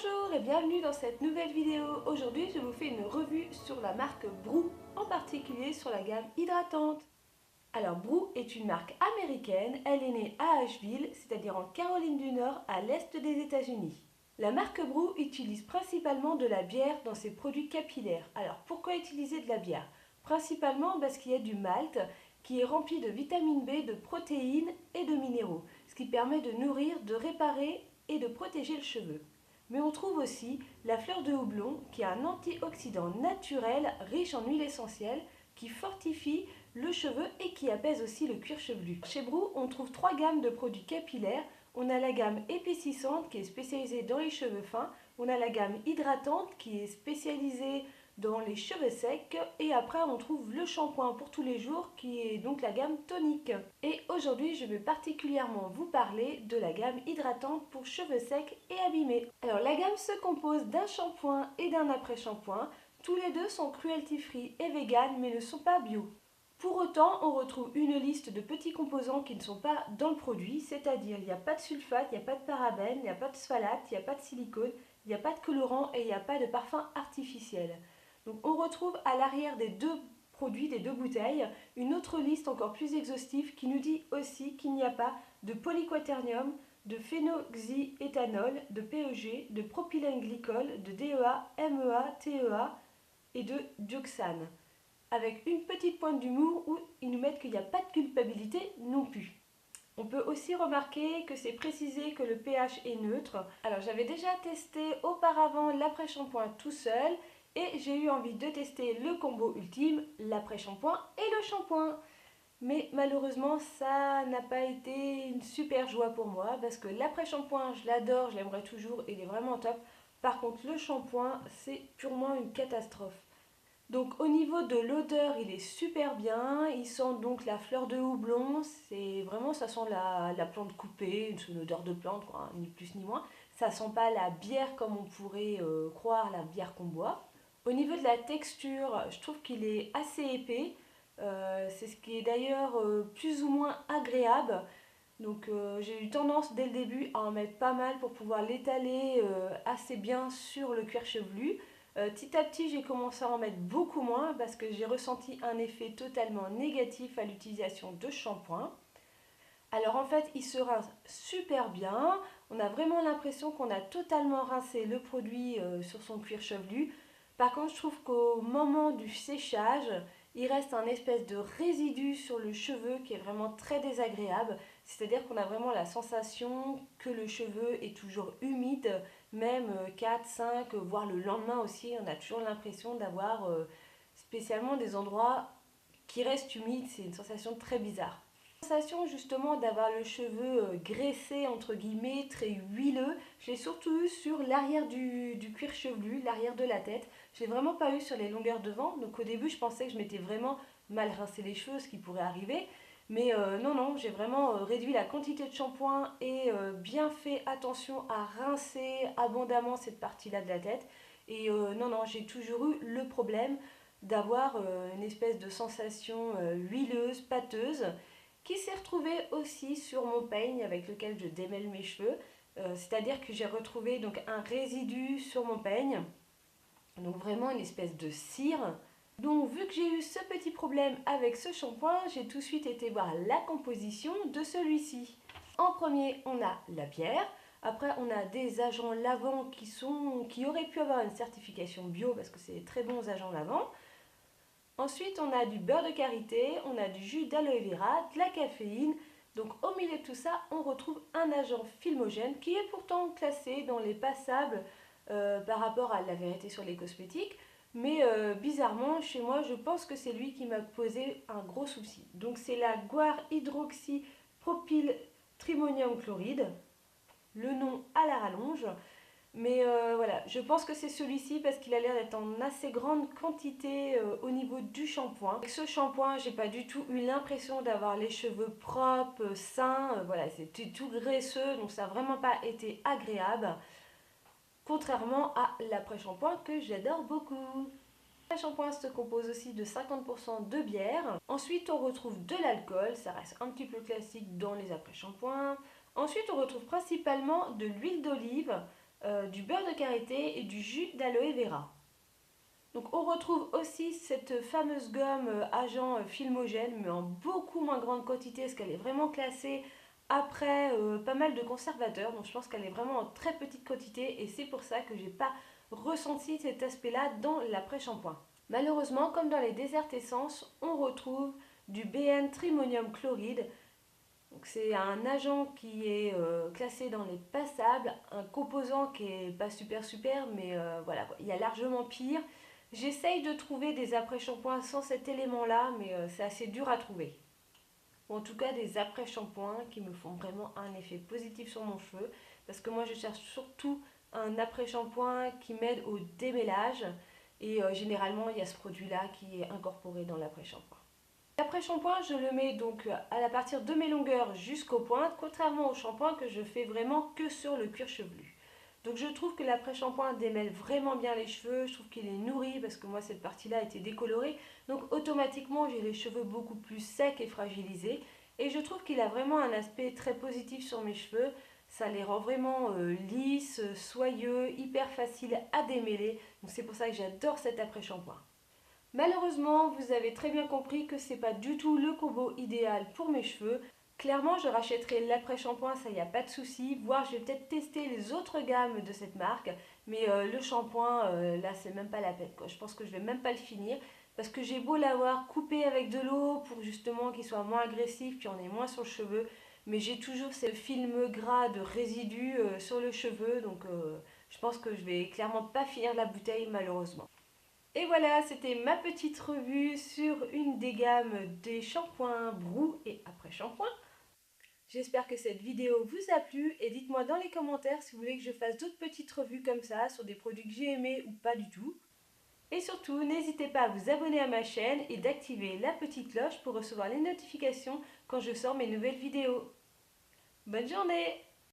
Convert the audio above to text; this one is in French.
Bonjour et bienvenue dans cette nouvelle vidéo. Aujourd'hui, je vous fais une revue sur la marque Broo, en particulier sur la gamme hydratante. Alors, Broo est une marque américaine. Elle est née à Asheville, c'est-à-dire en Caroline du Nord, à l'est des États-Unis. La marque Broo utilise principalement de la bière dans ses produits capillaires. Alors, pourquoi utiliser de la bière? Principalement parce qu'il y a du malt qui est rempli de vitamine B, de protéines et de minéraux, ce qui permet de nourrir, de réparer et de protéger le cheveu. Mais on trouve aussi la fleur de houblon qui est un antioxydant naturel riche en huile essentielle qui fortifie le cheveu et qui apaise aussi le cuir chevelu. Chez Broo, on trouve trois gammes de produits capillaires. On a la gamme épaississante qui est spécialisée dans les cheveux fins. On a la gamme hydratante qui est spécialisée dans les cheveux secs. Et après, on trouve le shampoing pour tous les jours qui est donc la gamme tonique. Et aujourd'hui, je vais particulièrement vous parler de la gamme hydratante pour cheveux secs et abîmés. Alors, la gamme se compose d'un shampoing et d'un après-shampoing. Tous les deux sont cruelty free et vegan mais ne sont pas bio. Pour autant, on retrouve une liste de petits composants qui ne sont pas dans le produit, c'est-à-dire il n'y a pas de sulfate, il n'y a pas de parabènes, il n'y a pas de phthalate, il n'y a pas de silicone, il n'y a pas de colorant et il n'y a pas de parfum artificiel. Donc on retrouve à l'arrière des deux produits, des deux bouteilles, une autre liste encore plus exhaustive qui nous dit aussi qu'il n'y a pas de polyquaternium, de phénoxyéthanol, de PEG, de propylène-glycol, de DEA, MEA, TEA et de dioxane, avec une petite pointe d'humour où ils nous mettent qu'il n'y a pas de culpabilité non plus. On peut aussi remarquer que c'est précisé que le pH est neutre. Alors j'avais déjà testé auparavant l'après-shampoing tout seul et j'ai eu envie de tester le combo ultime, l'après-shampoing et le shampoing. Mais malheureusement ça n'a pas été une super joie pour moi parce que l'après-shampoing je l'adore, je l'aimerais toujours, il est vraiment top. Par contre le shampoing c'est purement une catastrophe. Donc au niveau de l'odeur, il est super bien, il sent donc la fleur de houblon, c'est vraiment, ça sent la plante coupée, c'est une odeur de plante, quoi, ni plus ni moins. Ça sent pas la bière comme on pourrait croire, la bière qu'on boit. Au niveau de la texture, je trouve qu'il est assez épais, c'est ce qui est d'ailleurs plus ou moins agréable. Donc j'ai eu tendance dès le début à en mettre pas mal pour pouvoir l'étaler assez bien sur le cuir chevelu. Petit à petit, j'ai commencé à en mettre beaucoup moins parce que j'ai ressenti un effet totalement négatif à l'utilisation de shampoing. Alors en fait, il se rince super bien. On a vraiment l'impression qu'on a totalement rincé le produit sur son cuir chevelu. Par contre, je trouve qu'au moment du séchage, il reste un espèce de résidu sur le cheveu qui est vraiment très désagréable. C'est-à-dire qu'on a vraiment la sensation que le cheveu est toujours humide, même 4, 5, voire le lendemain aussi. On a toujours l'impression d'avoir spécialement des endroits qui restent humides. C'est une sensation très bizarre. Sensation justement d'avoir le cheveu graissé entre guillemets, très huileux, je l'ai surtout eu sur l'arrière du cuir chevelu, l'arrière de la tête. Je l'ai vraiment pas eu sur les longueurs devant, donc au début je pensais que je m'étais vraiment mal rincé les cheveux, ce qui pourrait arriver. Mais non, j'ai vraiment réduit la quantité de shampoing et bien fait attention à rincer abondamment cette partie-là de la tête. Et non, j'ai toujours eu le problème d'avoir une espèce de sensation huileuse, pâteuse, qui s'est retrouvé aussi sur mon peigne avec lequel je démêle mes cheveux. C'est-à-dire que j'ai retrouvé donc un résidu sur mon peigne, donc vraiment une espèce de cire. Donc vu que j'ai eu ce petit problème avec ce shampoing, j'ai tout de suite été voir la composition de celui-ci. En premier, on a la bière. Après, on a des agents lavants qui auraient pu avoir une certification bio parce que c'est des très bons agents lavants. Ensuite, on a du beurre de karité, on a du jus d'aloe vera, de la caféine. Donc au milieu de tout ça, on retrouve un agent filmogène qui est pourtant classé dans les passables par rapport à la vérité sur les cosmétiques. Mais bizarrement, chez moi, je pense que c'est lui qui m'a posé un gros souci. Donc c'est la guar hydroxypropyltrimonium chloride, le nom à la rallonge. Mais voilà, je pense que c'est celui-ci parce qu'il a l'air d'être en assez grande quantité au niveau du shampoing. Avec ce shampoing, j'ai pas du tout eu l'impression d'avoir les cheveux propres, sains. Voilà, c'était tout graisseux, donc ça n'a vraiment pas été agréable. Contrairement à l'après-shampoing que j'adore beaucoup. Le shampoing se compose aussi de 50% de bière. Ensuite, on retrouve de l'alcool, ça reste un petit peu classique dans les après-shampoings. Ensuite, on retrouve principalement de l'huile d'olive, du beurre de karité et du jus d'aloe vera. Donc on retrouve aussi cette fameuse gomme agent filmogène, mais en beaucoup moins grande quantité, parce qu'elle est vraiment classée après pas mal de conservateurs. Donc je pense qu'elle est vraiment en très petite quantité, et c'est pour ça que j'ai pas ressenti cet aspect-là dans l'après-shampoing. Malheureusement, comme dans les Desert Essence, on retrouve du BN Trimonium chloride. Donc c'est un agent qui est classé dans les passables, un composant qui est pas super, mais voilà, il y a largement pire. J'essaye de trouver des après-shampoings sans cet élément-là, mais c'est assez dur à trouver. Ou en tout cas des après-shampoings qui me font vraiment un effet positif sur mon cheveu, parce que moi je cherche surtout un après-shampoing qui m'aide au démêlage, et généralement il y a ce produit-là qui est incorporé dans l'après-shampoing. L'après-shampoing, je le mets donc à partir de mes longueurs jusqu'aux pointes, contrairement au shampoing que je fais vraiment que sur le cuir chevelu. Donc je trouve que l'après-shampoing démêle vraiment bien les cheveux, je trouve qu'il est nourri parce que moi cette partie-là a été décolorée. Donc automatiquement j'ai les cheveux beaucoup plus secs et fragilisés. Et je trouve qu'il a vraiment un aspect très positif sur mes cheveux. Ça les rend vraiment lisses, soyeux, hyper faciles à démêler. Donc c'est pour ça que j'adore cet après-shampoing. Malheureusement, vous avez très bien compris que c'est pas du tout le combo idéal pour mes cheveux. Clairement, je rachèterai l'après-shampoing, ça y a pas de souci. Voire, je vais peut-être tester les autres gammes de cette marque. Mais le shampoing, là, c'est même pas la peine, quoi. Je pense que je vais même pas le finir. Parce que j'ai beau l'avoir coupé avec de l'eau pour justement qu'il soit moins agressif, puis on est moins sur le cheveu. Mais j'ai toujours ce film gras de résidus sur le cheveu. Donc, je pense que je vais clairement pas finir la bouteille, malheureusement. Et voilà, c'était ma petite revue sur une des gammes des shampoings Brou et après-shampoing. J'espère que cette vidéo vous a plu et dites-moi dans les commentaires si vous voulez que je fasse d'autres petites revues comme ça sur des produits que j'ai aimés ou pas du tout. Et surtout, n'hésitez pas à vous abonner à ma chaîne et d'activer la petite cloche pour recevoir les notifications quand je sors mes nouvelles vidéos. Bonne journée!